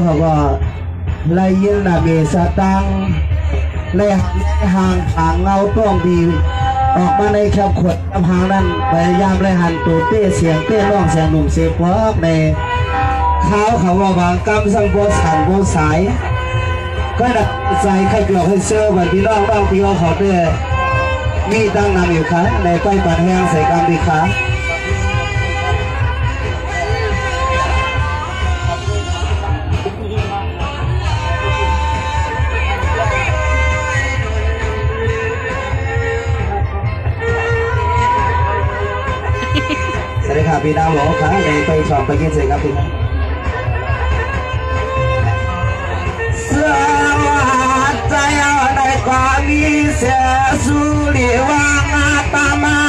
เขาก็เลยยินนะเบสตังเลยห่างทางเงาต้องดีออกมาในแคบขวดลำหางนั้นพยายามเลยหันตัวเต้เสียงเต้ร้องเสียงหนุ่มเสียงพอกในเขาว่าวางกำสังโบสันโบสายก็ดักใจใครเกี่ยวให้เชื่อวันที่น้องร้องพี่เขาเด้มีตั้งนำอยู่ค่ะในป้ายปัดแห้งใส่กำดีค่ะสวัสดีค่ะพี่ดาวหลวงค่ะในไปชอบไปกินเสร็จครับพี่สวัสดีในความมีเสียสุริวังตามา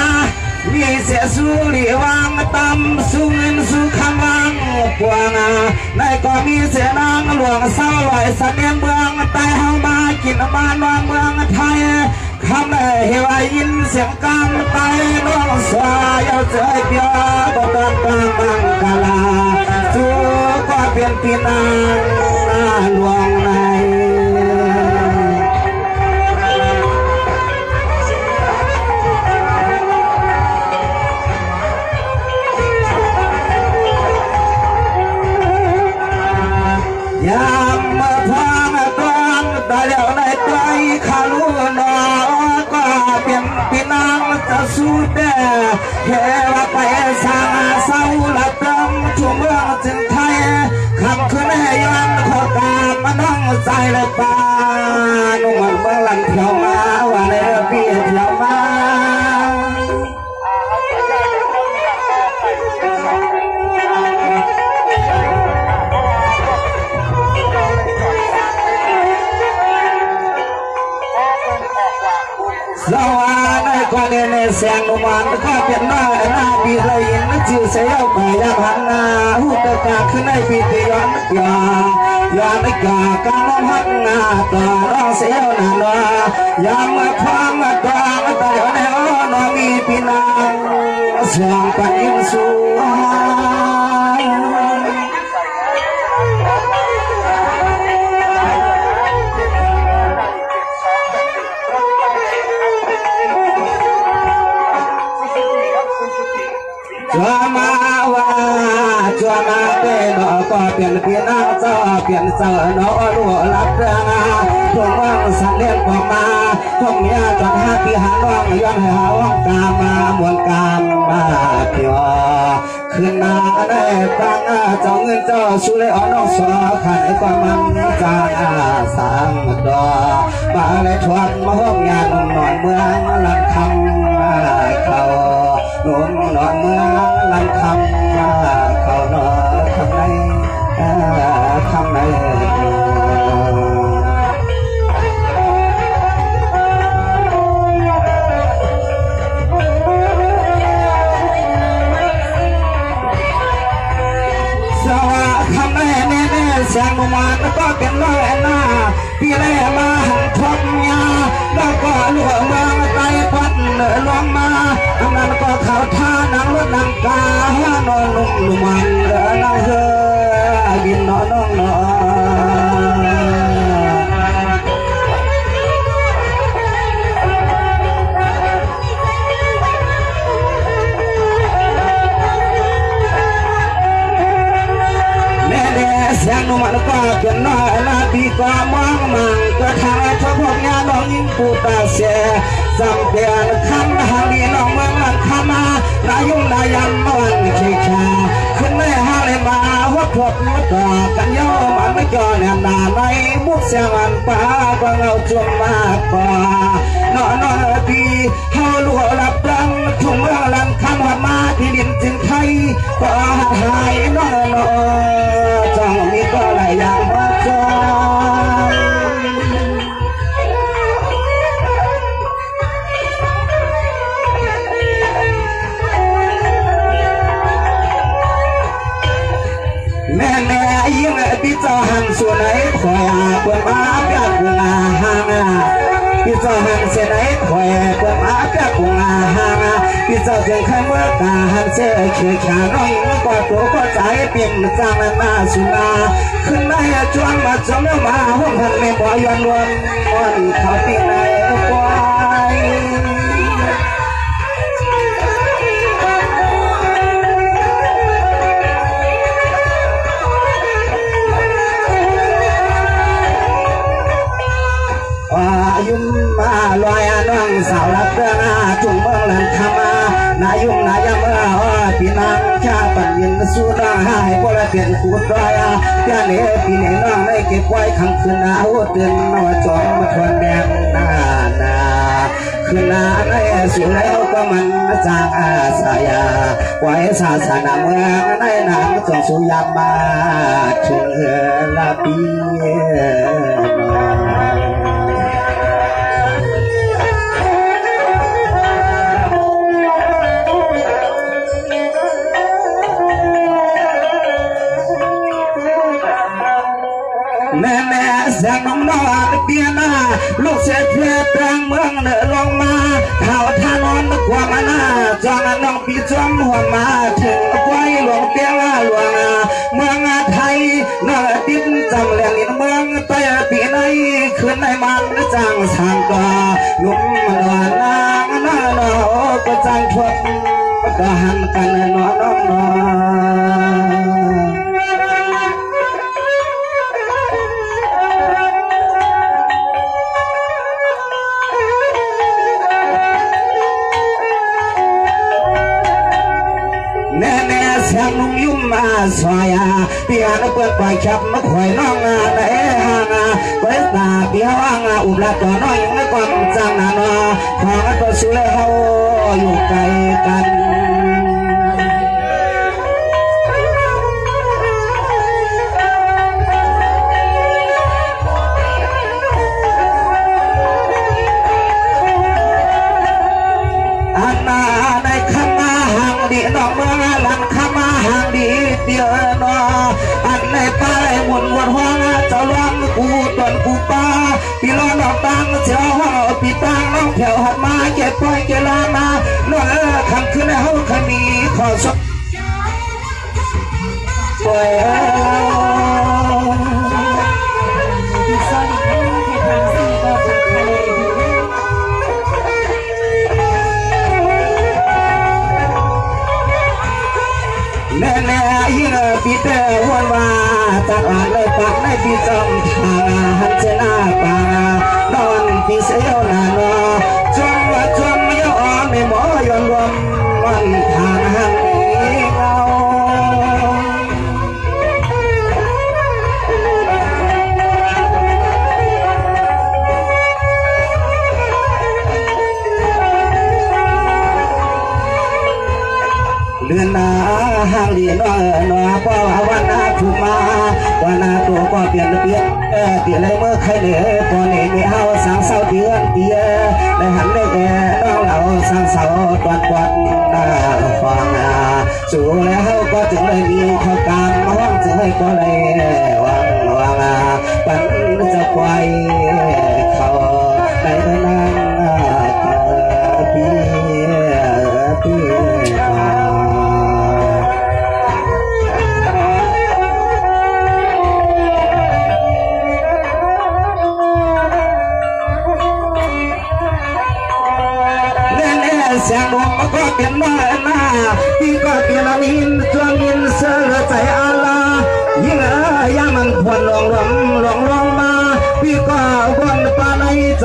มีเสียสุริวังตำสุเงินสุขวังปวงในความมีเสียนางหลวงเศร้าลอยสันเนียงเมืองใต้เฮามากินมานอนเมืองไทยคำเฮวายินเสียงกำไตน้องสายเอาใจเปียบกกลางบังกาลาจูก็เปลี่ยนปีนางหลวงในยามมาพังตอนตาเดียวในใจขาลูนอก็เปลี่ยนปีนางจะสู้เด้เฮว่าไปสร้างเศร้าละเติมชั่วเมืองจึงไทยคำคืนให้ย้อนขอตามมาน้องใจเลยป่านุ่มเมืองหลังเที่ยวมาว่าในพี่เที่ยวมาสวัสดีก่อนในเสียงนุ่มก็เปลี่ยนหน้าปีเลยนึกชื่อเสียงไปยังหันหน้าหูตากาขึ้นในปีที่ย้อนย้อนกาการน้องหันหน้าต่อร้องเสียงหน้ายามมาพังตาแต่ในน้องมีปีนางเสียงปันยินสูจัวมาว่าจัวมาเต้นก็เปลี่ยนพี่น้องเจ้าเปลี่ยนเจ้าหน้อรู้รับเรื่องพวกว่างสันเลี้ยงผมมาพวกเนี้ยจนหาพี่หาน้องย้อนให้หาว่างกามามวนกามมาเที่ยวขึ้นมาได้ตั้งเจ้าเงินเจ้าสุเลอน้องสอขันไอ้ความมันจางสังดอมาเลยชวนมาห้องงานนอนเมืองลังคำเขาหนุ่มนอนเมืองลังคำเขานอนทำในเสียงมันก็เป็นน้อยหน้าพี่เล่มาหันทบยาแล้วก็หลวงเมืองไต้พัดลงมาอันนั้นก็เขาท่านังรถนังกานอนนุ่มมันนังเฮบินนอนน้องนอนเสียงนุ่มมันก็เป็นน้อยนาทีก็มองมันก็ทางชอบพวกงานน้องยิงปูตาเสียจำเป็นคำหาดีน้องเมืองลังคามานายุ่งนายันมันขี้ขาขึ้นไม่หาเลยมาหัวพดมาต่อกันย่อมันไม่ก่อแนมนาในบุกเสียงมันป้าก็เงาจุ่มมากกว่านอนดีเฮาลัวหลับดังทุ่งเมืองลังคามาที่ดินจึงไทยก็หายนอนจังมีก็หลายอย่างมากจนแม่ยิ่งพี่เจ้าหันส่วนไหนคอยเปิดมาเปียกงาหาง พี่เจ้าหันเสียไหนคอยเปิดมาเพื่อกุงอาหางพี่เจ้าเพียงแค่เมื่อกาหันเสียเขียขาน้อยกว่าตัวก็ใจเปี่ยมจางนาสุนาขึ้นได้จวงมาจมแล้วมาห้องพันไม่บ่ย้อนวนวันเขาปีไหนกว่ายุ่มมาลอยน้องสาวรักเรื่องจุ่มเมืองลันคามานายุ่มนายามเมื่อพี่นางชาปัญญ์สู้ได้ให้พวกเราเปลี่ยนคูดร้อยพี่เอ๋พี่เอ๋น้องได้เก็บไว้ขังคืนหัวเตือนนอจอมมาทวนแดงนาคืนนาในสุดแล้วก็มันจางอาสายาไว้ศาสนาเมืองในน้ำจงสุยามาถึงลาปีแม่เสียงน้องนอนเปียนาลูกเสียเพื่อตรังเมืองเดินลงมาข่าวท่านอนกว่ามาหน้าจองน้องปีจอมหัวมาถึงไว้หลวงเปียหลวงเมืองไทยเนื้อดินจำเลียงเมืองใต้ปีไหนคืนในมันจางสางกาลุ่มนอนนางน่าโนก็จางทวดก็หันกันนอนน้องนอนเสียงนุ่มยุ่มมาสอยพี่อาเปิดปล่อยชับมาคอยน้องในห่างเปิดตาพี่ว่างอุบลัดตัวน้อยไม่ความจางนาขอตัวสุเลเขาอยู่ไกลกันอันนาในคำมาห่างดีน้องเมืองหลังคำมาห่างดีเดียวนออันในป้ายหมุนวนห้องเจ้าล้อมกูตนกูป้าพี่ล้อดอกตังเจ้าห้องพี่ตังน้องแถวหัดมาเก็บปล่อยเกลามาเนื้อคำคืนในห้องขมีขอสบปล่อยแน่ยิ่งปีเตอร์วันว่าจากอ่านเลยปากในปีจอมทางหันเจนาป่านอนปีเสียวนาโนจนว่าจนไม่ยอมไม่หมอยอนรวมวันทางหันเงาเดือนนาห่างดีน้อยน้อยเพราะวันนาถูกมาวันนาตัวก็เปลี่ยนเปลี่ยนเลยเมื่อใครเหนือพอเนี่ยมีเฮาสางเสาเดือนเดียได้หันได้แก่น้องเราสางเสาตอนกวาดฟังสู่แล้วเฮาก็จึงได้มีข้าวการห้องจึงให้ก็เลยวังปันจะไกวเขาได้นั่งปีเสียงลมก็เปลี่ยนน้อยหน้าพี่ก็เปลี่ยนนินจวงยินเสือใจอาลายิ่งยามันควรลองมาพี่ก็วนปาในใจ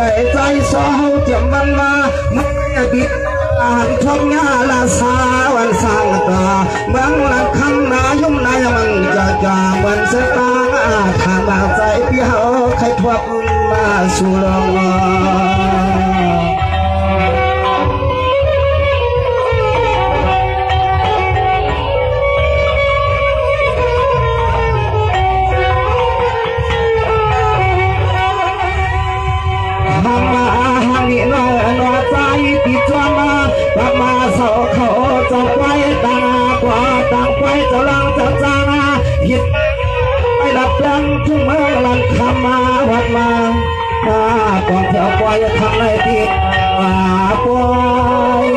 สาวเจียมวันมาไม่บิดอ่านทองยาลาสาวันสร้างตาเมืองหลังคำนายุ่มนายมันจะวันเสตาทางบางใจพี่เขาใครทวบมาสู่ลองมาเสาเขาจะไว้ตากว่าต่างไว้จะลังจะจางหิดไม่ดับดังทุ่งเมืองลังคำมาวัดมา กองเที่ยวปล่อยทางในที่ว่าปล่อย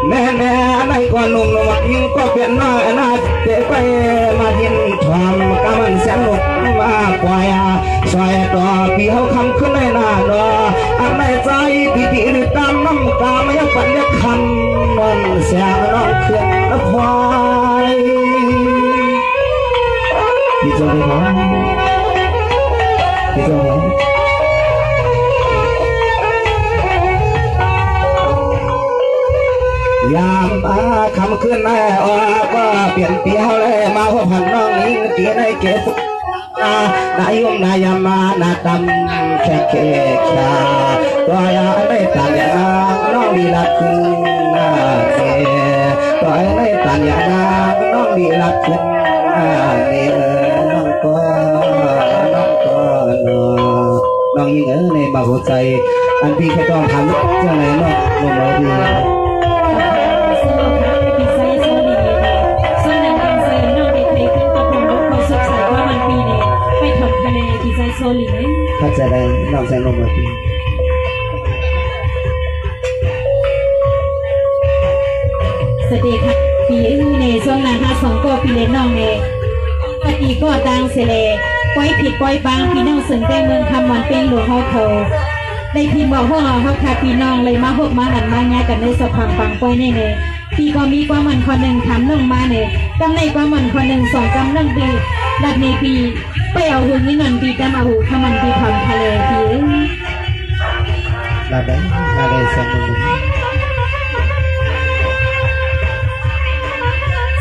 แม่ในก่อนนุ่มมายิงก็เปลี่ยนน้อยน่าเตะไปมาหินทอมกำมันเสียงหนุกมาปล่อยซอยต่อพี่เขาคำขึ้นในหน้าดออันในใจพี่ที่หรือตามน้ำตาไม่ยังปันยักคำมันเสียงน้องเคลื่อนและควายพี่เจ้าได้ไหมพี่เจ้าไหมยามคำขึ้นแม่ก็เปลี่ยนเปลี่ยวเลยมาพบหันน้องนี้เกี่ยในเกศนายยมนายมานาดำแค่เกชาก็ยังไม่ตันยาน้องดีลักขึ้นนาเกก็ยังไม่ตันยาน้องดีลักขึ้นนี่น้องก็น้องยิ่งในมาหัวใจอันพี่แค่ต้องทำเจ้าไหนน้องลงมาดีเข้าใจได้น้องแสงลงมาทีสวัสดีค่ะปีในช่วงนั้นสองก็ปีเล่นน้องเองก็ตีก็ดังเสลปล่อยผิดปล่อยบางพี่น้องสึงได้เมืองคำวันเป็นหลวงพ่อโคได้พิมพ์บอกว่าเขาค่ะพี่น้องเลยมาพบมาหันมาง่ายกันในสะพานฟังปล่อยในเนี่ยพี่ก็มีความมันคนหนึ่งทำนึ่งมาเนี่ยกำในความมันคนหนึ่งสองกำนึ่งปีดัดในปีไปเอาหุ่นนี่เงินปีจะมาหูขมันปีผ่อนทะเลพี่ลาได้สักหนึ่ง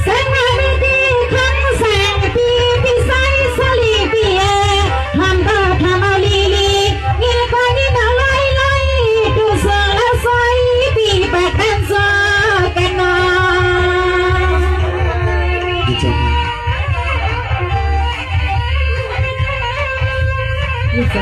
แสงมาดีทั้งแสงปีพี่ใสสลีปีทำก็ทำเอาลียิ่งกว่านี้น่าไล่ดูเสือแล้วใสปีแปดกันซอกันนอดีใจดีใจ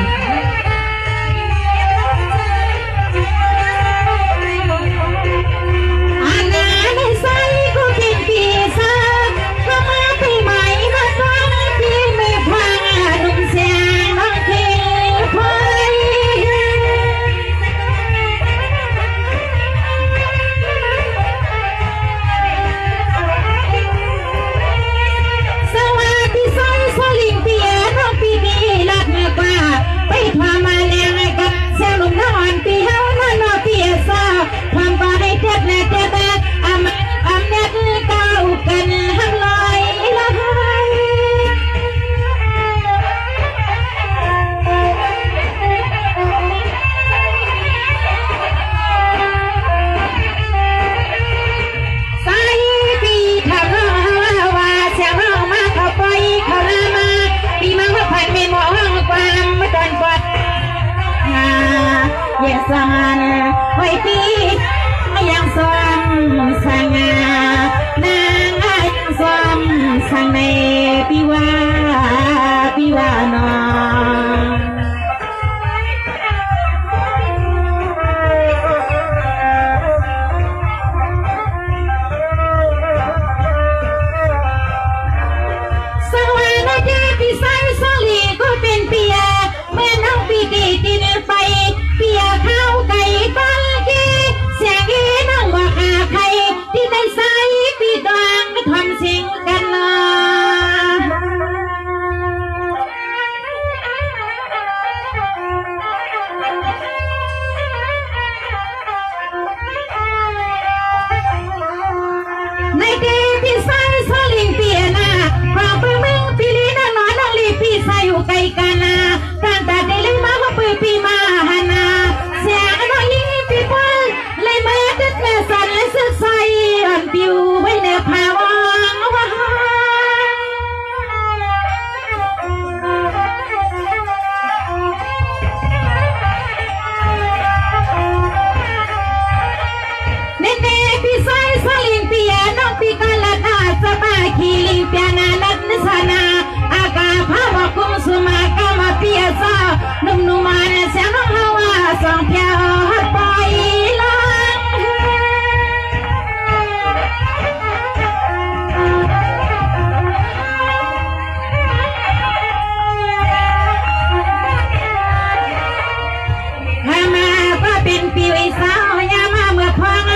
สานไว้ปียังซ้อมสังนางยังซ้อมสังในปีว่านอสวรรค์ที่พี่ใส่สลีก็เป็นเปียเมื่อน้องปีดีกินไปเปียข้าวไก่ฟังกีเสียงกีน้องว่าอาใครที่ได้ใส่ปีดวงทำสิ่งกันนะในเกพี่ใส่สลิงเปียนะความเปมึงปีลีน่ะน้อยน้องลีพี่ใส่อยู่ไกลกันนะการตัดได้เลยมาเขาปืนปีมาหานาเสียงน้องลีพี่พลเลยมาดึกแม่สันและสึกใส่อ่อนปิวไว้ในภาวะKili piana lat sana aga phawa kum suma kama piasa num numan sa hawa sang pya hat pai lang ปีไว้สาวยามาเมื่อพอง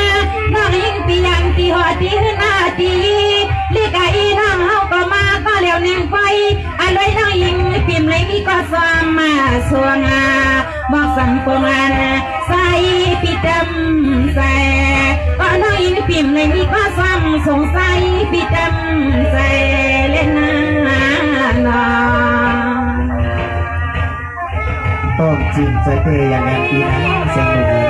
น้องยิงปียังตีหอตีหน้าตีลีกาอีน้องเฮาก็มาก็เลี้ยวหนึ่งไปอันไว้น้องยิงพิมพ์เลยมีก็ซ้อมมาสวงบอกสั่งปงานใส่ปีดำใส่ก็น้องยิงพิมพ์เลยมีก็ซ้อมสงสัยปีดำใส่เล่นน้องต้มจิ้มใส่เตยอย่างแรงปีนะเสียงหนุ่ม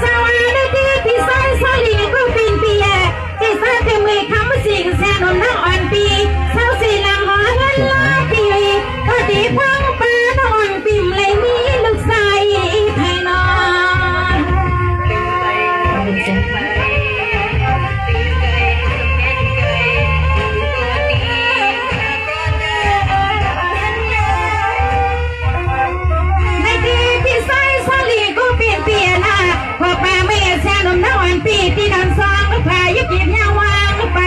สวัสดีพี่สายสลีก็ปีนปีที่สายเต็มเลยคำสิ่งแสนนน้องอ่อนปีเศร้าสีลำหอเงินลอยทีก็ดีพังปาน้องอ่อนปีมเลยมีลูกชายไทยนอนพอป้าไม่แช่นมน้ำวันปีที่นอนซองก็พายุกินยาวางไป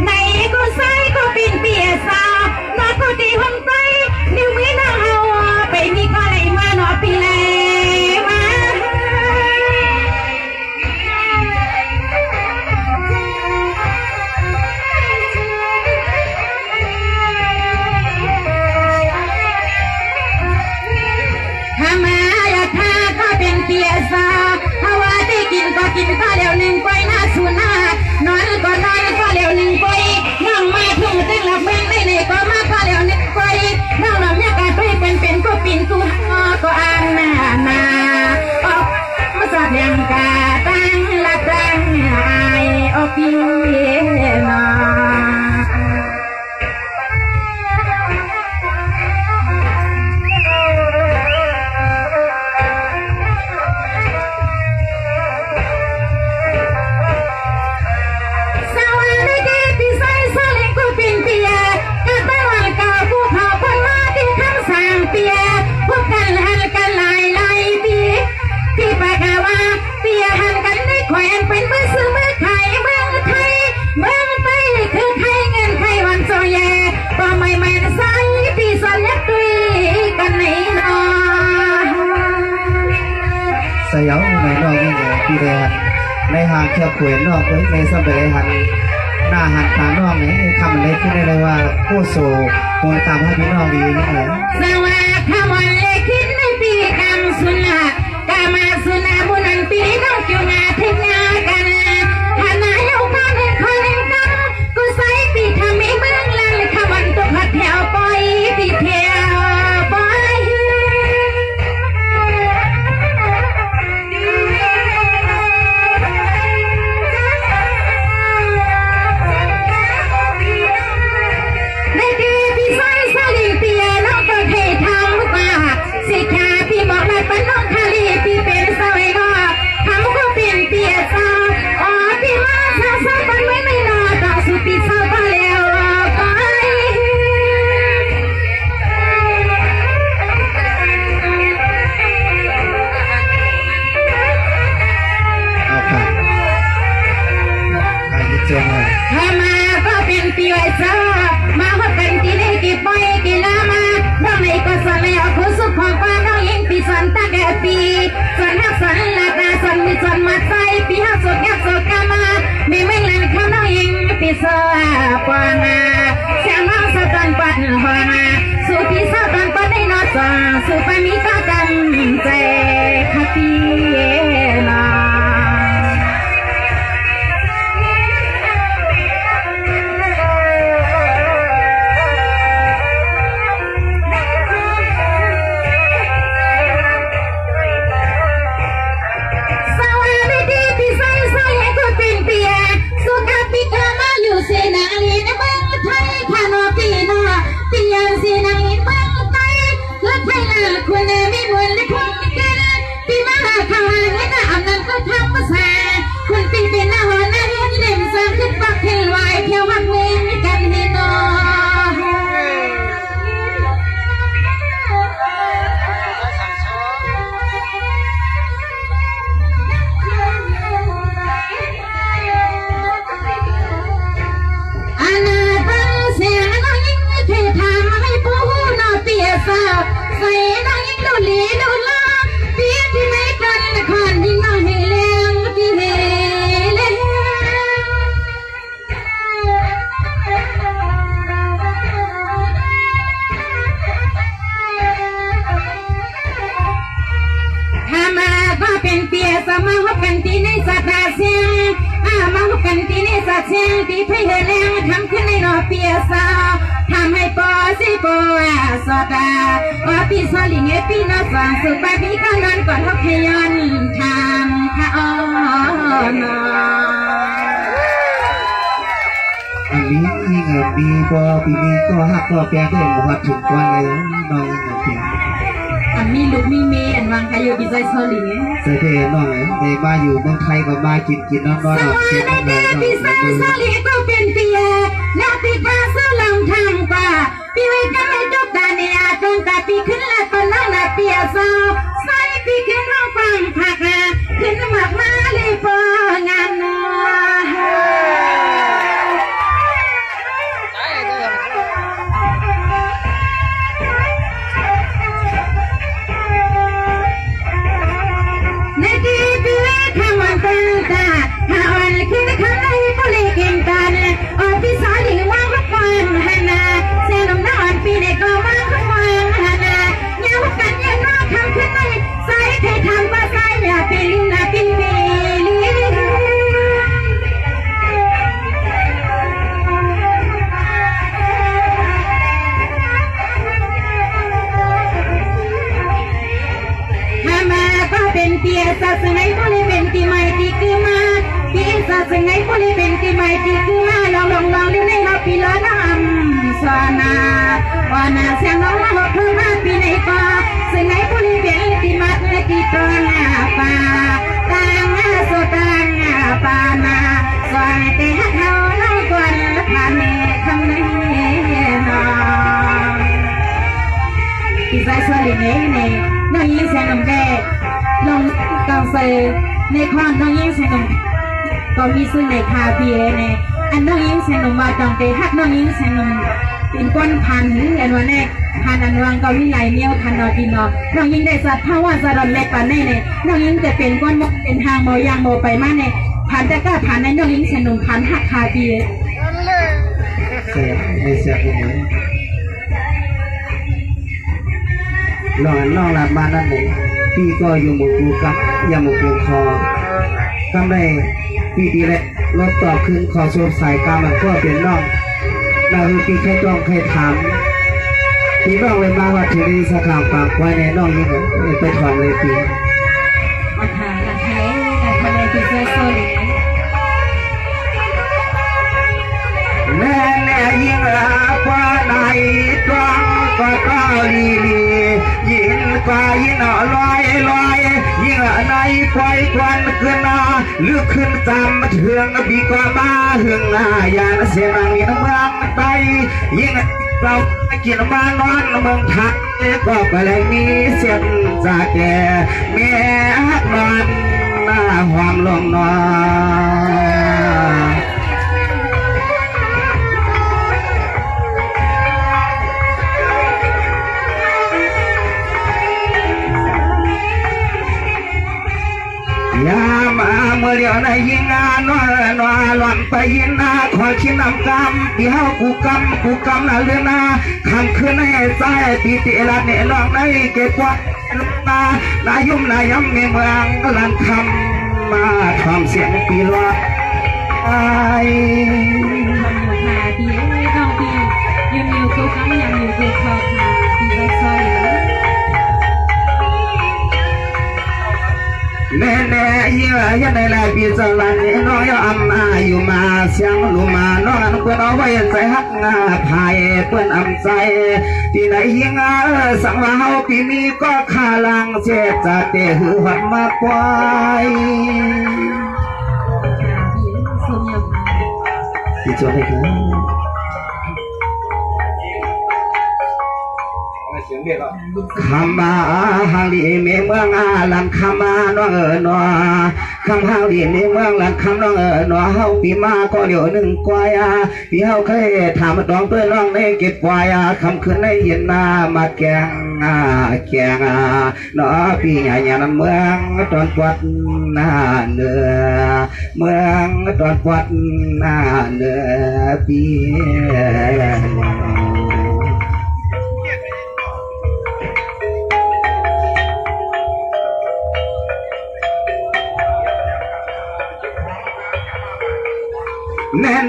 ในก็ใส่ก็ปินเปียสาวน้องก็ตีห้องใจนิ้วมือน้องเอาไปมีก็เลยมาหนอปีเลยมาทำมาอยากทาก็เป็นเปียสาวกินก็เลี้ยวหนึ่งไปหน้าสุนัขนอนก็เลี้ยวหนึ่งไปน้องมาทุ่งเต้นหลับเมืองได้เลยก็มาก็เลี้ยวหนึ่งไปน้องน้องอยากการไปเป็นก็ปินกูก็อ่านมาออกมาสอดยังกาตั้งละตั้งไอออกปีนอสยองในนอกนี่ไงพี่เดียในหางเขียวขวยนอกในสัมเบลหันหน้าหันตานอกนี่ทำอะไรขึ้นได้เลยว่าผู้โซ่มวยตามให้พี่น้องดีนี่ไงสวัสดีวันเล็กคิดในปีกำสุนัขกามาสุนัขบุญนันปีน้องจูงาทิ้งงากันหาหน้าเยาว์กันให้คนเล่นกันกูใส่ปีทำให้เมืองลันขวันตกหัดแถวปอยปีเที่ยวปอยปีไว้เจอมาพบกันที่นี่กี่ปอยกี่ลามาน้องในก็สอนแล้วคุณสุขของป้าน้องยิงปีสอนตาแก่ปีสอนหักสอนหลักสอนมีสอนมาใส่ปีห้าสุดยักษ์สุดกามาไม่แม่งเล่นข้าวน้องยิงปีสอนปองเสียงน้องสะตอนปัดหัวสู่ปีสะตอนปัดได้นอจอสู่ไปมีก็จำใจขัดปีนอเสนาลีนเมืองไทย กันตีในสัตว์เสียงมาพบกันตีในสัตว์เสียงตีไพ่เฮแรงทำขึ้นในนอเปียสาวทำให้ปอสิปอสอดาว่าปีสลิงเอปีนอสองสุปาปีก็นอนก่อนทบพยอนทำข้าอ้อนอันนี้ยิ่งปีปอปีนี้ก็ฮักก็แปลก็หมดถึงกว่าเลยน้องปีอันมีลูกมีเมย์อันวางใครอยู่ดีใจสลิงเสด็จน้องในมาอยู่เมืองไทยก็มากินนอนเสียงน้องปีใจสลิงก็เป็นเปียแล้วปีกาสู้ลงทางกว่าปีไว้กันไม่จุกตาเนี่ยจงตาปีขึ้นละตอนนั่งละเปียสาวใส่ปีขึ้นน้องฟังผักขึ้นหมากมาเลยพองานนาเปียสาสไงพลีเป็นตีไม้ตีคือมาเปียสาสไงพลีเป็นตีไม้ตีคือมาลองเล่นในฮับปีละน้ำสานาวานาเสียงน้องมาหอบเพิ่มมาปีไหนก็สไงพลีเป็นตีมาเมื่อตีตัวหน้าป่าต่างโซต่างป่านาสวยแต่ฮักเราน้องกวนผ่านคำนี้น้องปีใจสลิงเนี่ยน้องยิงเสียงน้ำแดงลงกางเซในความน้องยิ่งเสนมก็มีซึ่งในคาเบียในอันน้องยิ่งเสนมมาจังเตะฮักน้องยิ่งเสนมเป็นก้นพันอันวันแรกพันอันวังก็วิไลเมียวพันนอดีนอน้องยิ่งได้สัตว์ภาวะสะดอนเล็กปานในเนี่ยน้องยิ่งจะเป็นก้นเป็นทางโมยางโมไปมาเนี่ยพันแต่ก็พันในน้องยิ่งเสนมพันฮักคาเบียเสียไม่เสียตรงไหนน้องหลับมานั่นเองพี่ก็อยู่หมู่กูกับยาหมู่กูคอทำได้พี่ดีแหละรถต่อขึ้นคอโซบสายกามันก็เป็นน้องเราพี่เคยจ้องเคยถามพี่น้องเลยมาว่าถึงสาขาปากไว้ในน้องนี่ไปถอนเลยพี่ทะเลคือเสื้อโซลิแน่ยิ่งรักกว่าไหนจ้องก็เกาหลียิ่งกว่ายิ่งลอยยิ่งในควายควันขึ้นนาลึกขึ้นจำเถืองบีกว่ามาหึงอย่างเสียงยิ่งเมืองไตยิ่งเรากินมานอนเมืองไทยก็เลยมีเสียงจากแก่แม่นอนหน้าความลงนอยามาเมื่อเดียวในยิงงานนหล่อนไปยินนาขอชินน้ำกำเดี๋ยวกูกำนาเรือนาคำขึ้นให้ใจปีติละเนี่ยลองในเก็บกวาดนายุ่มนาย้ำในเมืองลันคำมาทำเสียงปีลอยทำอยู่ค่ะพี่น้องพี่ยืนอยู่คู่กันยังอยู่คู่คอค่ะพี่ก็ซอยแน่เยี่ยยันในลายปีศาจนี่น้อยอัมอาอยู่มาเสียงลุมาน้องเพื่อนเอาไว้ใส่ฮักงาพายเพื่อนอัมใจที่ไหนยิงสังว่าเฮาปีนี้ก็ขาลังเสียจะเตะหือหัดมาปล่อยที่จบให้ถึงคำมาฮังดีเมืองลังคำมาน้องนัวคำฮังดีเมืองลังคำน้องนัวเฮาปีมาก็เดี๋ยวหนึ่งกวายพี่เฮาเคยถามดองตัวน้องในเก็บกวายคำคืนในเย็นนามาแกงน้อพี่ใหญ่ใหญ่เมืองตอนปวดหน้าเนื้อเมืองตอนปวดหน้าเนื้อพี่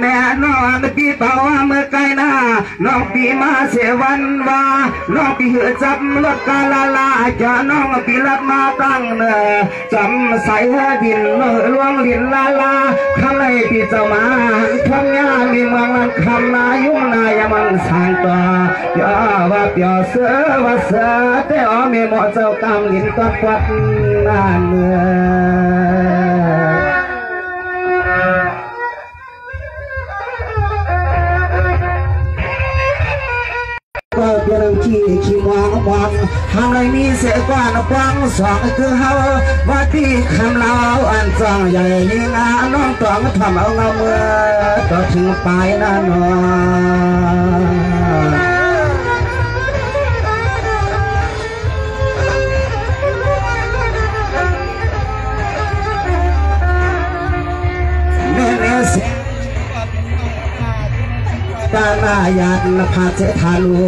แน่นอนพี่เป่าเมื่อไกลหน้าน้องพี่มาเสียวันว่าน้องพี่เหือจับรถกาลาลาจะน้องพี่รับมาตั้งเนื้อจำใส่ดินลวงลินลาลาข้าเลยพี่เจ้ามาทำงานมีเมืองนั้นคำนายุ่งนายมังสางต่อยาว่าเปียวเสือว่าเสือแต่อ๋อมีหมอเจ้ากำลินก็ควัดนานเนื้อก็เป็นขี้มองทำอะไรมีเสียกว่านกว้างสองคือเฮาว่าที่คำเราอันจังใหญ่ยิ่งน้องต้องทำเอาเงาเมื่อก็ถึงไปนั่นกาหน้ายันพาเจทาลู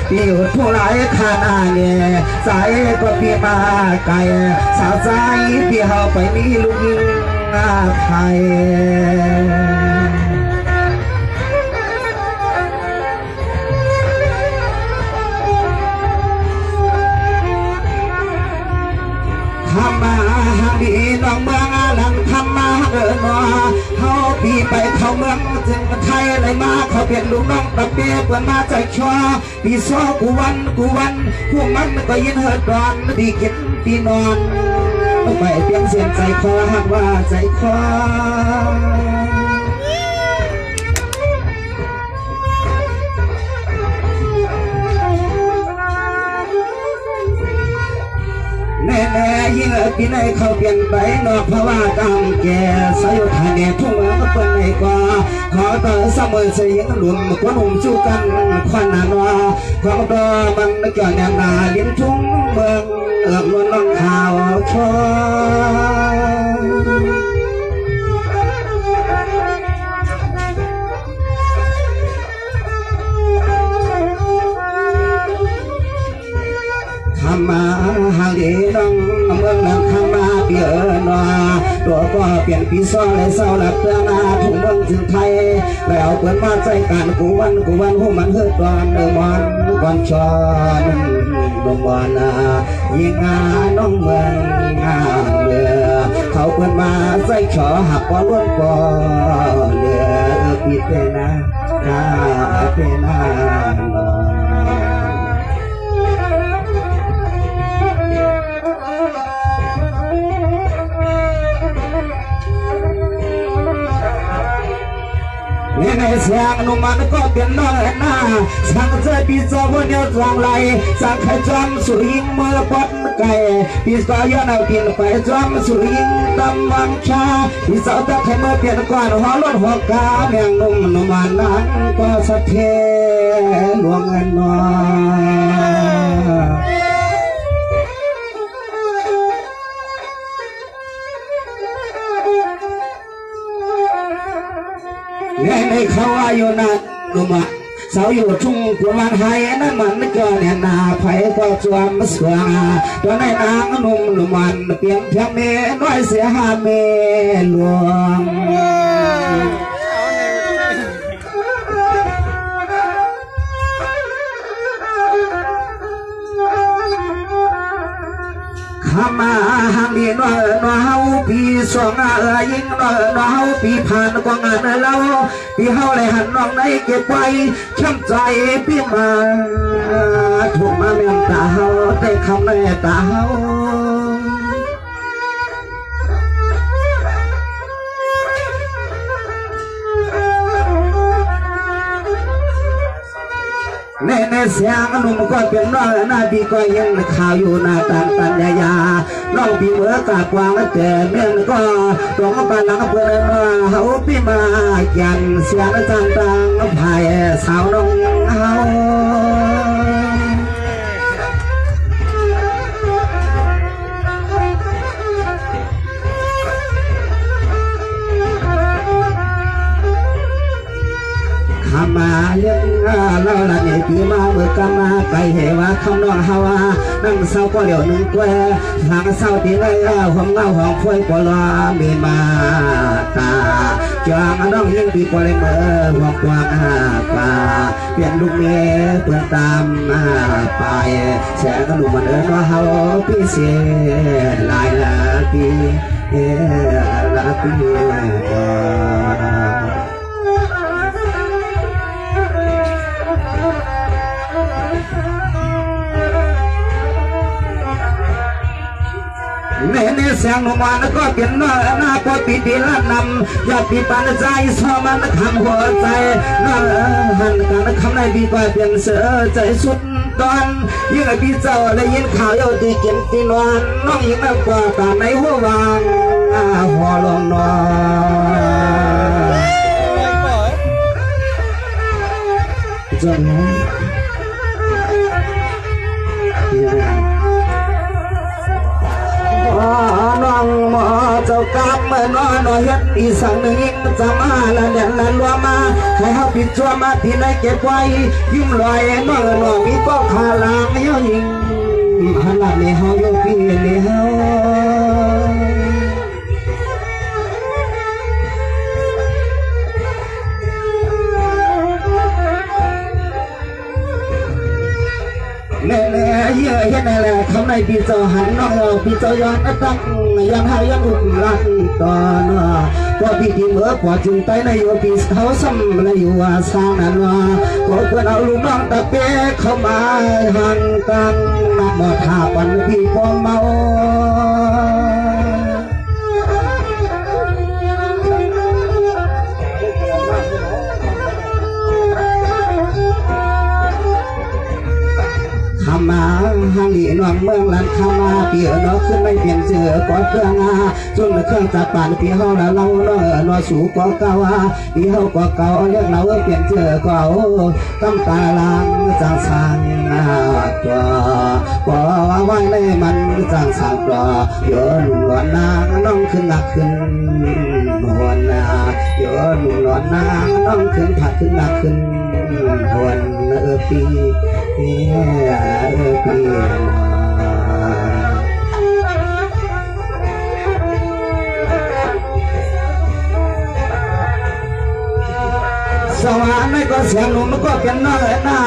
พี่อยู่ผู้หลายขาหน้าเนี่ยสายก็พี่มาไกลสาวใจพี่เฮาไปมีลูกยิงไทยทำมาหาดีน้องเมืองหลังทำมาเดินมาเฮาพี่ไปเข้าเมืองจึงไทยเลยมาเขาเปลี่ยนลูกน้องประเปียเปิดมาใจชัวพี่ซ้อกูวันพวกมันก็ยินเหิดร้อนดีกินพี่นอนไปเพียงเสียงใจคอหักว่าใจคอแน่ยิ่งพี่ในเขาเปลี่ยนไปนอกเพราะว่ากำแก่สายทานเนี่ยทุ่งก็เปิดในกว่าขอต่อเสมอเสียงหลุมควันหุ่มจู้กันควันนานว่าความต่อมันเกี่ยวแนวนาเลี้ยงทุ่งเมืองล้วนน้องข่าวชอทำมาหาดีน้องเมืองนั้นทำมาเปลี่ยนว่าตัวก็เปลี่ยนปีซ้อเลยเศร้าหลับเตือนนาทุ่งเมืองถึงไทยแล้วเปิดมาใจการกูวันหูมันเฮือตอนเดิมวันก่อนชอนดมวันยิงน้องเมืองงามเรือเขาเปิดมาใจขอหักว่าล้วนก่อเรือปิดเตนะเตนะในเสียงนุ่มมันก็เป็นน้อยหน้าสั่งใจปีศาจวันเดียวจางไหลสั่งใครจำสุริงเมื่อปัดไก่ปีศาจย้อนเอากินไปจำสุริงตำวังชาปีศาจตะไคร้เมื่อเปลี่ยนก่อนหัวรถหัวกาแมงนุ่มนุ่มมันนั้นก็สะเทหลวงเงินน้อยในเขาอายุนั้นนุ่มสาวอยู่ทุ่งกุมารไทยนั่นมันก็เนี่ยนาไผ่ก็จวมสว่างตัวในนางนุ่มมันเปลี่ยนเพียงเมน้อยเสียหาเมหลวงข้ามาหางดีน้อยน้อยเฮาปีสองยิงน้อยเฮาปีผ่านกว่างานเราปีเฮาเลยหันน้องในเก็บไว้ช้ำใจปีมาถูกมาเมียนตาเฮาได้คำในตาเฮาในเสียงนุ่มก็เป็นน้อยหน้าพี่ก็ยังข่าวอยู่หน้าตันยาน้องพี่เมื่อกากวางแต่เมื่อก็ต้องไปหลังเพื่อนเฮาพี่มายันเสียงต่างๆภายสาวน้องเฮาข้ามาเลี้ยง เราละเนี่ยปีมาเมื่อกำมาไก่เหว่าคำน้องฮาวานั่งเศร้าก็เหลียวหนึ่งตัวทางเศร้าตีเลยห้องเงาห้องฟวยปลามีมาตาจางน้องยิ่งปีปลายเมื่อหัวกวางป่าเปลี่ยนลูกเมียเปลี่ยนตามไปแสงลูกมันว่าเฮาพี่เสียลายละปีละปีเนื้อเสียงหนุ่มมันก็เปลี่ยนหน้าก็ปีตีละนำอยากปีปันใจสอมันทำหัวใจนั่นหันกันคำในปีก็เปลี่ยนเสือใจสุดตอนยิ่งปีเจ้าได้ยินข่าวเยาตีเก็บตีนอนน้องยิ่งนักกว่าตาในหัววางหัวลงนอนจนน้องหมอเจ้ากำเมื่อนอนเฮ็ดอีสังหนึ่งจะมาละเด่นละลัวมาให้เขาปิดชัวมาที่ไหนเก็บไว้ยิ้มลอยน้องมีก็ขาลางเฮายิงขนาดนี้เฮาโยปีนี้เฮาเน่เยอะเห็นอะไรคำในปีเจ้าหันน้องปีเจ้าย้อนตั้งยังหายังอุ่นรันตอนก็ปีที่เมื่อกว่าจึงไปในโยปีเขาซ้ำในอยู่ว่าสร้างนั้นว่าก็เพื่อนเอาลูกน้องตะเป๊ะเข้ามาหันกันนักหมดหาปันพี่พอเมามาฮังลีนวงเมืองลันคามาเปียนอขึ้นไม่เปลี่ยนเจอก่อเครื่องจนเครื่องจับป่านปีเฮาละเราเนอสู่ก่อเก่าปีเฮาก่อเก่าเรียกเราเปลี่ยนเจอก่ากำตาลางจางสางตัวก่อไว้ในมันจางสางตัวโยนหลอนนางน้องขึ้นหนักขึ้นหวนโยนหลอนนางน้องขึ้นผัดขึ้นหนักขึ้นหวนปีสวรรค์ก็เสียงลมก็เป็นน้อยหน้า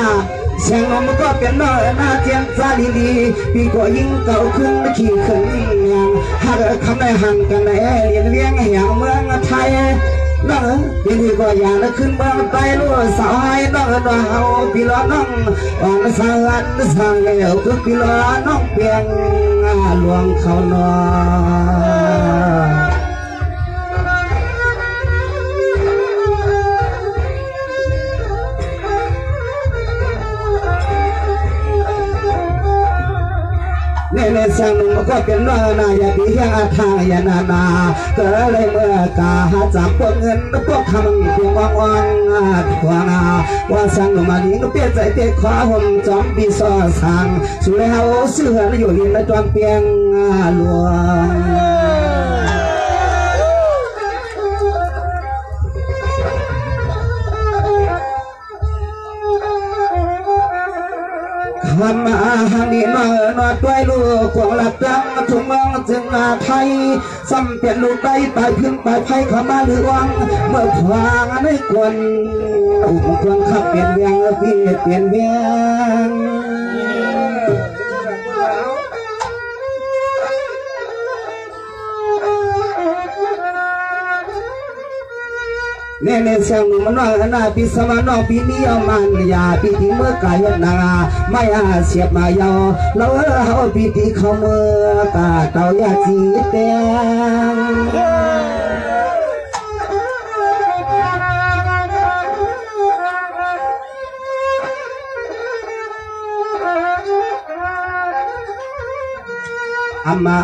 เสียงลมก็เป็นน้อยหน้าเทียนซาลีลีปีก็ยิ่งเก่าขึ้นขี่ขึ้นยังหากคำได้หันกันเรียนเวียงอย่างเมืองไทยน้องปีนี้ก็อยากขึ้นเมืองไทยรู้สาวให้น้องน้องเอาปีละน้องวันสังเอวคือปีละน้องเพียงหลวงเขานอในเสียงมันก็เป็นน้อยนาอย่าดีอย่างทางอย่านาก็เลยเมื่อกาหาจับพวกเงินพวกคำเพียงว่างตัวนาว่าเสียงมาดีก็เปลี่ยนใจเตะขวาผมจอมปีซอสังสุดแล้วเสื่ออยู่ริมในจอมเพียงหลวงทำมาหังนี้นอด้วยลูกกวางหลับจังทุ่งเมืองจึงไทยซ้ำเปลี่ยนลูกได้ตายพึ่งตายไพ่เข้ามาหรือวังเมื่อพวางในกวนควรขับเปลี่ยนเวียงพี่เปลี่ยนเวียงเนี่ยเสียงมันน้อยนาปีสมานอปีนี้เอามันยาปีที่เมื่อกายนาไม่เสียบมายาวเราเอาปีที่เขาเมื่อกาเต่ายาจีเตียง อามา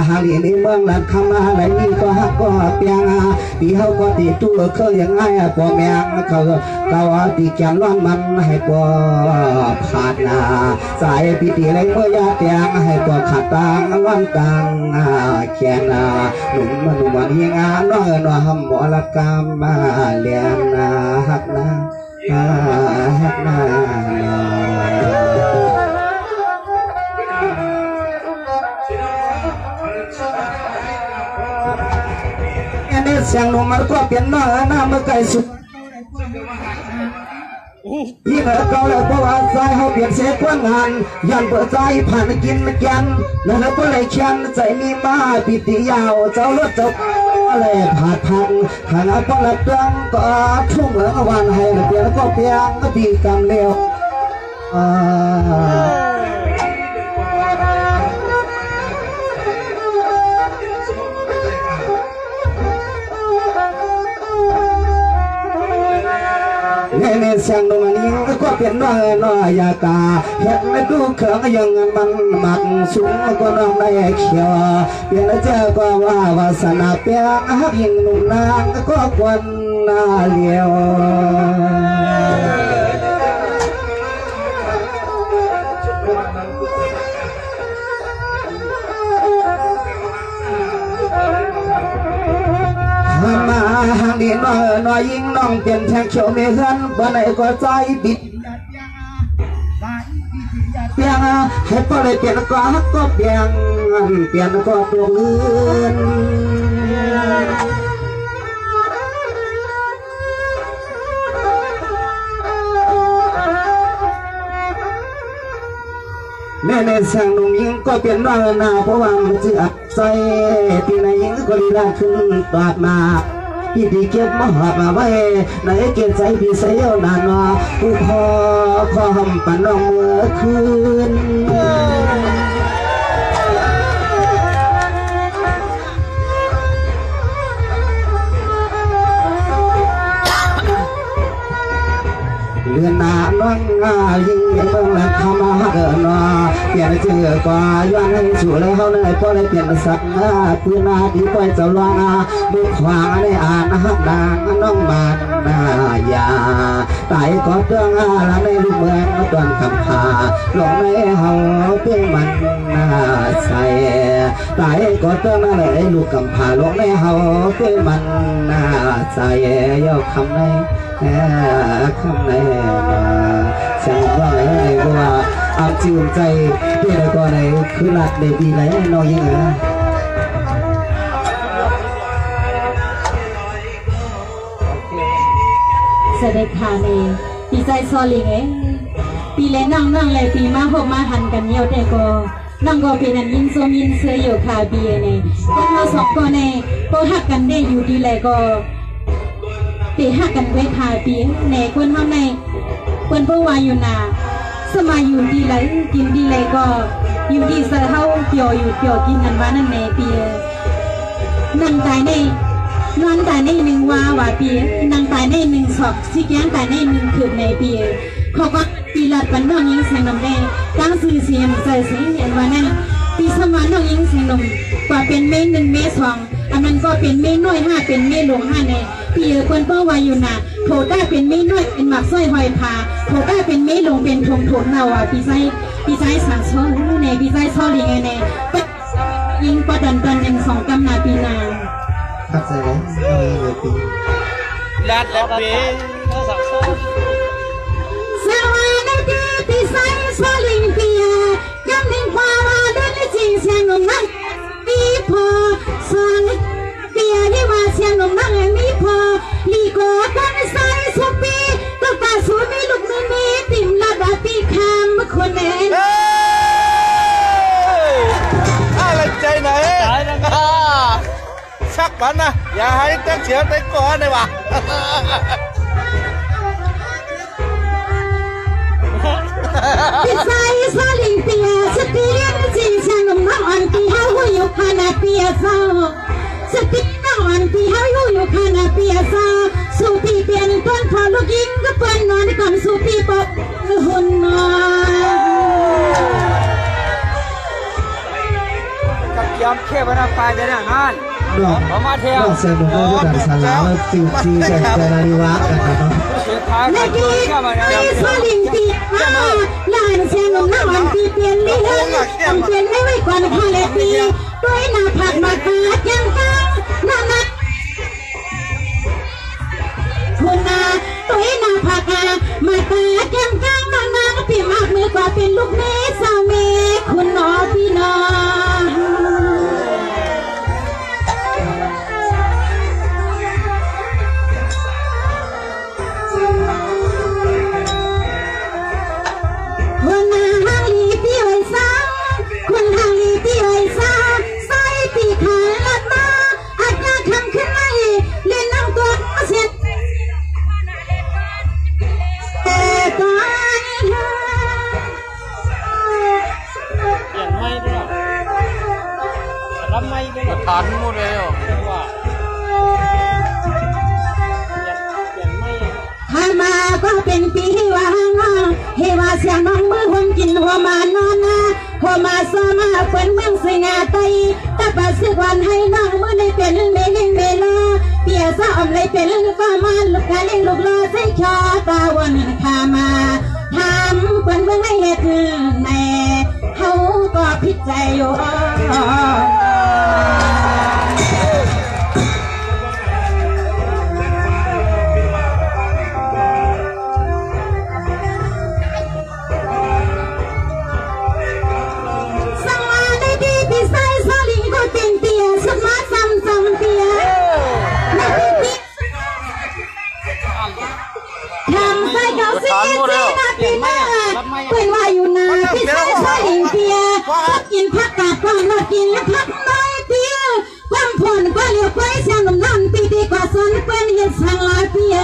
หาลีในเมืองลัดเข้ามาไหนนี่ก็ฮักก็เปียงปีเขาก็ตีตัวเคยยังไงปอแมงเขาตีแกนร้อนมันให้ปอขาดนาสายปีตีไรเมื่อยาเตียงให้ปอขาดตังวันตังแขนหนุ่มมันวันยังน้อยน้อยหมอละกรรมเลียนฮักนา เสียงลมมันก็เปลี่ยนหน้าเมื่อไก่สุดยิ่งเก่าแล้วเพราะว่าใจเขาเปลี่ยนเสียกว่างานยันเปิดใจผ่านกินกันแล้วก็เลยเขียนใจมีมาปิติยาวเจ้ารถจบเลยผ่าพังหาก็ละเตืองก็ทุ่งเหลืองวันให้เปลี่ยนก็เปลี่ยนก็ตีกันเร็วในเสียงดนตรีก็เปลี่ยนน้อยยากาเห็นไม่ดูเขื่องยังมันหมักสูงก็น้องได้เขียวเปลี่ยนเจ้าก็ว่าวาสนาเปียงหักยิงหนุ่มนางก็ควันนาเลี้ยวมาหางดีน้อยยิ่งน้องเปลี่ยนแทงเขียวไม่เฮือนบ่ไหนก็ใจบิดเปลี่ยนให้พอเลยเปลี่ยนก็เปลี่ยนก็ตัวเงินแม่ในสั่งหนุ่มยิงก็เปลี่ยนหน้าเพราะว่ามันจะอับใจปีไหนยิงก็ลีลาขึ้นตอดมาพี่ดีเก็บมาหอบมาไว้ไหนเก็บใจพี่เสียวนานว่าผู้พ่อหอมปันน้องเมื่อคืนเรือนนาน้องยิ่งเมืองและเข้ามาเดินนาเปลี่ยนเจือกว่าย้อนให้สู่เลยเขาเลยพอได้เปลี่ยนสักปืนนาดีไปเจ้าลวงบุกขวางได้อ่านหักดางน้องมาหน้ายาตายก็เตืองละในลูกเมืองตอนคำพาลงในเฮาเพื่อมันใส่ตายก็เตืองเลยลูกคำพาลงในเฮาเพื่อมันใส่ยกคำในคำไหนมาเสียงว่าไหนว่าอาจืดใจที่ไหนก็ไหนคือหลักเด็ดีไหนน้อยยังไงเสด็จขาเนปีใจซอลิงปีเล่นนั่งเลยปีมาหกมาหันกันเยี่ยวแต่ก็นั่งก็เป็นอันยินโซมินเสืออยู่คาเบียเนี่ยพวกเราสองคนเนี่ยก็หักกันได้อยู่ดีเลยก็ตีหักกันไว้คาเบียในคนทำในคนพวกวาอยู่นาสมัยอยู่ดีเลยกินดีเลยก็อยู่ดีเสือเท้าเกี่ยวอยู่เกี่ยวกินนันว่านั่นในเบียนั่งตายในนอนตายในหนึ่งว่าเบียนั่งตายในหนึ่งศอกสิแกงตายในหนึ่งคืนในเบียเขาก็ปีหลัดปันน้องยิงเสียงนมได้ตั้งสื่อเสียงใส่เสียงเห็นว่านั่นปีสมัยน้องยิงเสียงนมกว่าเป็นเมฆ1 เมฆ 2อันนั้นก็เป็นเมฆน้อย5เป็นเมฆหลวง5ในปีคนเป้าไว้อยู่น่ะโถได้เป็นเมฆน้อยเป็นหมักสร้อยหอยพาโถได้เป็นเมฆหลวงเป็นทงโถเนาปีไซสังโซในปีไซซอลิงในยิงประดันกันยัง2 กำนาปีนาเข้าใจไหมเลยปีลาดแล้วปีเขาสังโซสวัสดีปีไซซอลิงปีกำลังพาว่าเดินจริงเสียงนมนั่งมีพอสอนปีที่ว่าเสียงนมนั่งมีพอลีโก้กันไซสุปีก็ตาสูมีลูกมีติ่มลาดาปีคำคนเองอะไรใจไหนชักปันนะอย่าให้เต้นเฉียวเต้นก่อนเลยวะปีไซซาลิงเปียสตีเลียนจริงเสียงนมนั่งอันปีเฮาอยู่คานาเปียซาสตีนั่งอันปีเฮาอยู่คานาเปียซาสุปีเปลี่ยนต้นพอลูกยิงก็เปิ้นนอนก่อนสุปีปบหุ่นนกับยอมเข้มนะไปเดี๋ยวนั้นเรามาเที่ยวเสียงดูด้วยกันสลาวจีแต่นาฬิวะกันนะเมื่อกี้ปีซาลิงปีลานเสียงนมนั่งอันปีเปลี่ยนลีเล่นต้องเปลี่ยนไม่ไว้ก่อนพอเลยปีด้วยหน้าผักมาตาจังกังนั่นคุณนาตัวหน้าผัก เสียงน้องมือหงกินหัวมานอนนะหัวมาซ้อมาเปิ้นเมืองสงาไตตาปาสึกวันให้น้องมือในเป็นเมลิงเมลาเปียซ้อมเลยเป็นฟ้ามันลูกกาเล่งลูกลอใส่ชอตาวันขามาทำเปิ้นเมืองให้เฮ็ดในเขาก็ผิดใจอยู่เป็นว่าอยู่นาพี่ชายชายหญิงเปียกินผักกาดกวางเรากินและผักน้อยเปียความผลก็เลี้ยวไปเสียงน้ำปีดีกว่าสนเป็นเห็ดสังลายเปีย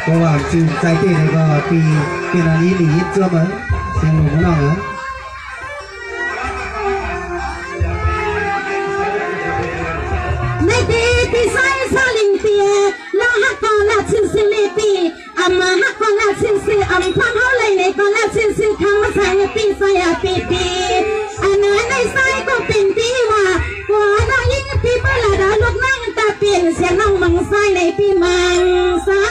เพราะว่าจืดใจเต้เลยก็ปีเป็นอันนี้หลีเจ้ามันเสียงหนุ่มน้องเหรอในดีพี่ชายชายหญิงเปียน้องฮักกอนละชินสิเลปีอามาฮักกอนละชินสิอัมพังเขาเลยในกอนละชินสิคำว่าใส่ปีใส่ปีปีอันนั้นในใส่ก็เป็นปีว่าหัวน้องยิ่งปีเมื่อละดาลูกนั่งตาเปลี่ยนเสียงน้องมังใส่ในปีมังใส่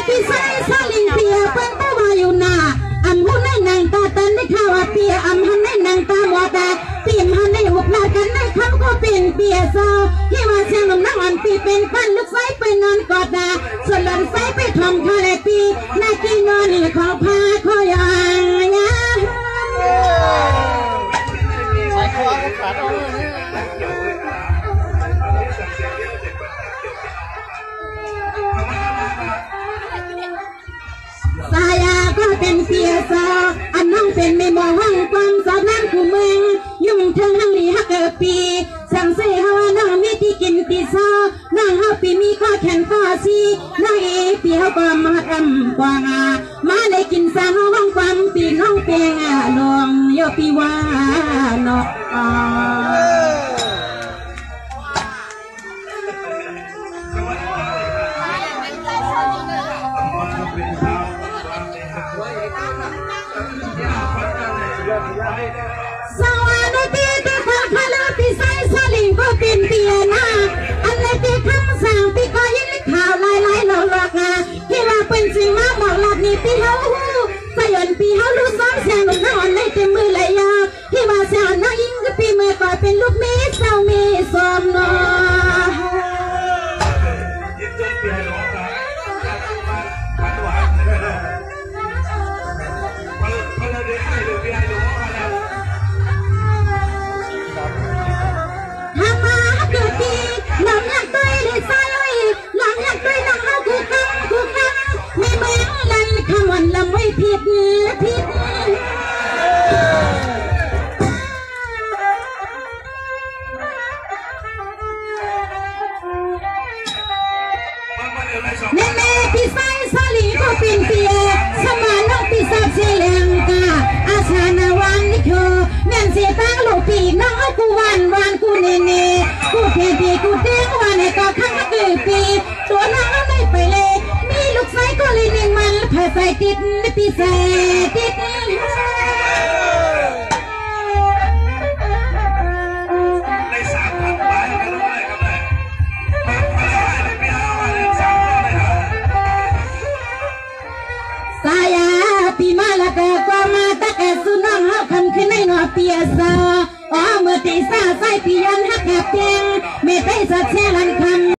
พี่ชายชาลิงเปียเปิ้นตัวอยู่นาอันผู้ในนางตาตันได้ข่าวว่าเปียอันหันในนางตาหมอตาปีมหันในหุบหน้ากันในคำก็เป็นเปียซอที่ว่าเชียงลำนังอันปีเป็นปั้นลูกไฟไปนอนกอดดาส่วนหลังไฟไปทำทะเลปีนากีนอนขอพาขอยางยาใส่คอขาดสายาก็เป็นเปียซออันน้องเป็นไม่มองห้องความสอบนั่งคู่เมืองยุ่งเทิงทั้งนี้ฮักเกิดปีสั่งเสียว่าน้องมีที่กินตีซอน้องเฮาปีมีข้อแข่งข้อซีน้องเอปีเฮาก็มาดำกว่างามาได้กินสางห้องความปีน้องเปียงลงโยปีว่าเนาะสวัสดีที่ขอพาลาพี่ชายชาลิงก็เป็นเปียนาอันในที่คำสั่งพี่ก็ยิ่งข่าวหลายๆหลอกที่ว่าเป็นสิ่งมาบอกหลักนี่พี่เฮาสยนพี่เฮารู้ซ้อมเสียงหนุ่มน้องในเต็มมือเลยยาที่ว่าเสียงน้องยิ่งก็ปีมือก่อเป็นลูกมีเศร้ามีสมนอหลังอยากได้เลยใส่หลังอยากได้น้องเอาคู่กันไม่เหมือนลันคำวันละไม่ผิดแม่พี่ใส่สลีก็เป็นเปียสมานน้องพี่สาวเชียงกาอาชานาวันนี่คือแม่เสียตั้งลูกปีน้องเอากูวันกูเนกูเพียกูเด้งวันในก็ข้างเกลือปีตัวน้องไม่ไปเลยมีลูกไส้ก็เลยนิ่งมันเผยใส่ติดปีใส่ติดใน3,000 บาทกันเลยครับเลยสายาปีมาละก็กว่ามาตะแกสุน้องเฮาคำขึ้นในหนอเปียซอเมื่อตีซาใส่ปียันฮักแกเพียงไม่ได้สัดแช่ลันคำ